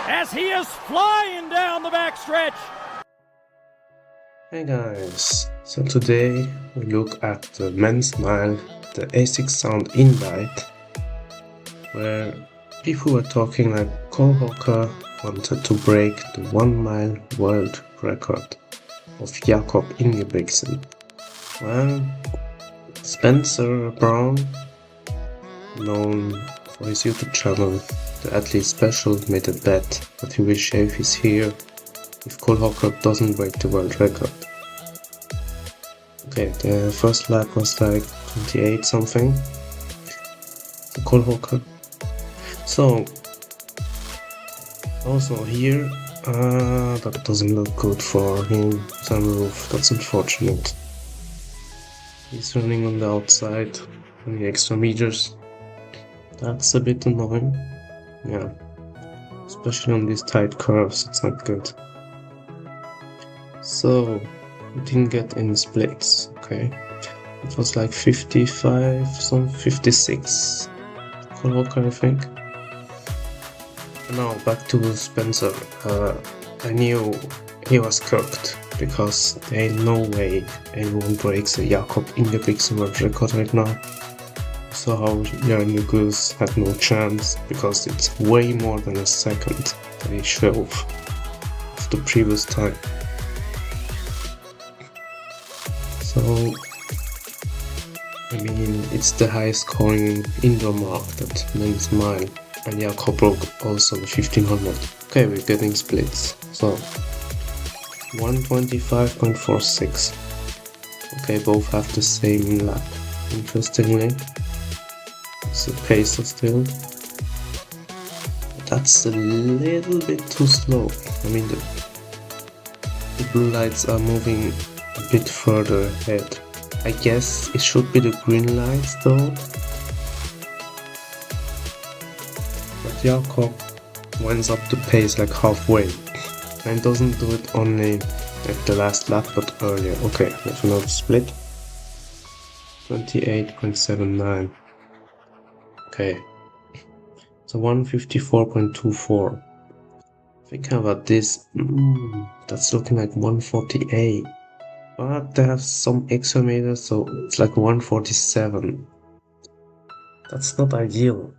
as he is flying down the backstretch. Hey guys, so today we look at the men's mile, the ASICS Sound Invite, where people were talking like Cole Hawker wanted to break the 1 mile world record of Jakob Ingebrigtsen. Well, Spencer Brown, known for his YouTube channel, The Athlete Special, made a bet that he will shave his hair if Cole Hawker doesn't break the world record. Okay, the first lap was like 28 something for Cole Hawker. So, also here, that doesn't look good for him, sunroof, that's unfortunate. He's running on the outside, 20 extra meters. That's a bit annoying, yeah. Especially on these tight curves, it's not good. So, we didn't get any splits, okay. It was like 55, some 56 Cole Hawker, I think. Now back to Spencer. I knew he was cooked because there ain't no way anyone breaks a Jakob Ingebrigtsen world record right now. So how Jörn Goose had no chance because it's way more than a second that he showed of the previous time. So, I mean, it's the highest scoring indoor mark that men's mile, and Jakob broke also the 1500. Okay, we're getting splits. So, 125.46. Okay, both have the same lap. Interestingly, it's a pacer still. That's a little bit too slow. I mean, the blue lights are moving a bit further ahead. I guess it should be the green lights though. But Jakob winds up the pace like halfway and doesn't do it only at the last lap but earlier. Okay, we have another split. 28.79. Okay. So 154.24. Thinking about this, that's looking like 148. But they have some extra meters, so it's like 147. That's not ideal.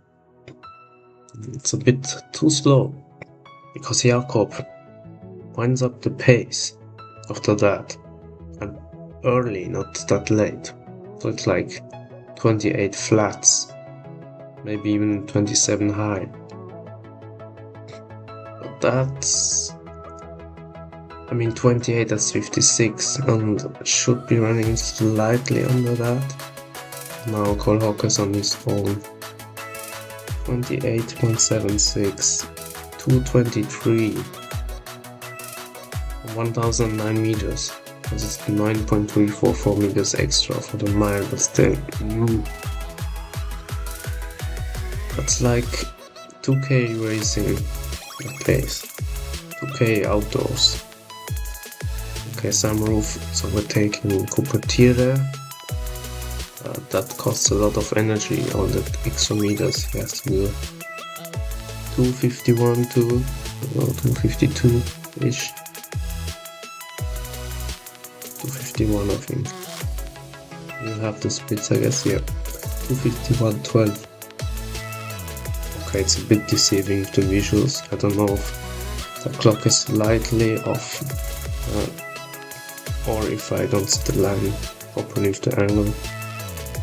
It's a bit too slow. Because Jakob winds up the pace after that. And early, not that late. So it's like 28 flats. Maybe even 27 high. But that's... I mean 28, that's 56, and should be running slightly under that. Now Cole Hawker's on his own. 28.76, 223, 1009 meters. Because it's 9.344 meters extra for the mile, but still. That's like 2K racing at pace. 2K outdoors. Okay, sunroof, so we're taking Cupertire. That costs a lot of energy, all the extra meters he has to do. 251 to 252-ish. 251 I think. We'll have the splits I guess here. 251.12. Okay, it's a bit deceiving with the visuals. I don't know if the clock is slightly off. Or if I don't see the line properly with the angle.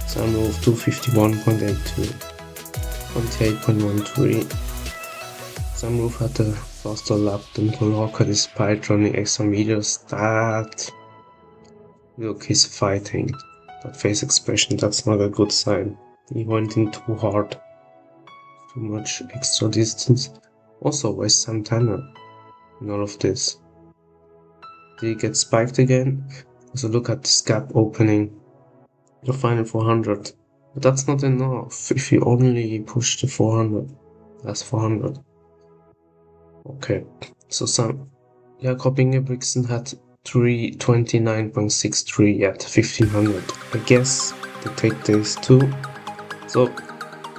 Sunroof 251.82, 28.13. Sunroof had a faster lap than Cole Hawker despite running extra meters. That look, he's fighting. That face expression, that's not a good sign. He went in too hard. Too much extra distance. Also, where's Sam Tanner in all of this? Did he get spiked again? So look at this gap opening. The final 400. But that's not enough if you only push the 400. That's 400. Okay. So Jakob Ingebrigtsen had 329.63 at 1500. I guess they take this too. So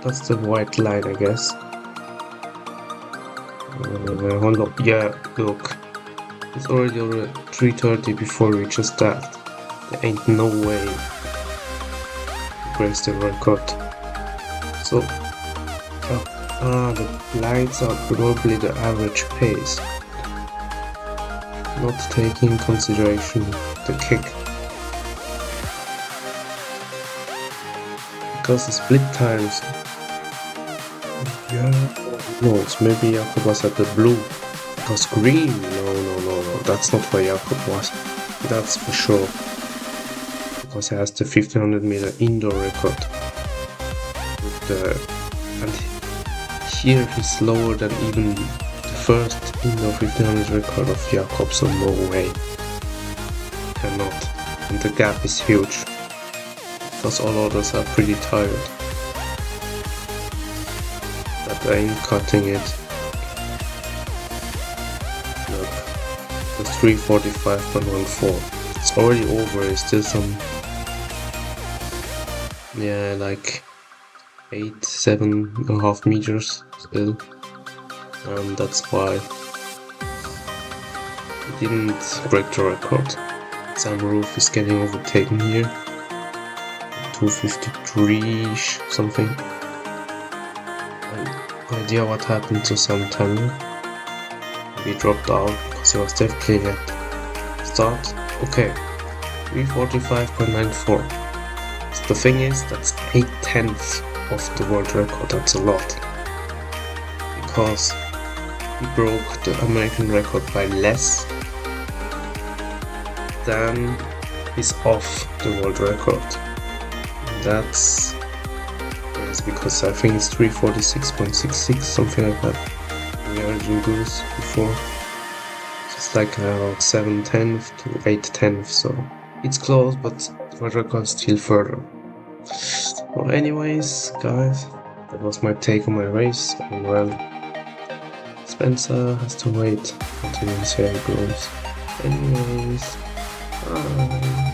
that's the white line, I guess. Hold up. Yeah, look. It's already over 3:30 before we reaches that. There ain't no way to break the record. So, the lights are probably the average pace, not taking in consideration the kick. Because the split times, yeah, who knows, maybe Jakob was at the blue. Because green, no, that's not where Jakob was. That's for sure. Because he has the 1500 meter indoor record. And here he's lower than even the first indoor 1500 record of Jakob, so no way. Cannot. And the gap is huge. Because all others are pretty tired. But I ain't cutting it. Look, the 3:45.14. It's already over. It's still some, yeah, like 7.5 meters still. That's why he didn't break the record. Sam Roof is getting overtaken here. 2:53-ish something. No idea what happened to Sam Tanner. He dropped out because he was definitely at start. Okay, 3:45.94. So the thing is, that's 8/10 of the world record. That's a lot. Because he broke the American record by less than is off the world record. That's because I think it's 3:46.66, something like that. We are in Goose before. So it's like about 7/10 to 8/10, so it's close, but the world record still further. Well, anyways, guys, that was my take on my race, and well, Spencer has to wait until we see how it goes. Anyways, bye.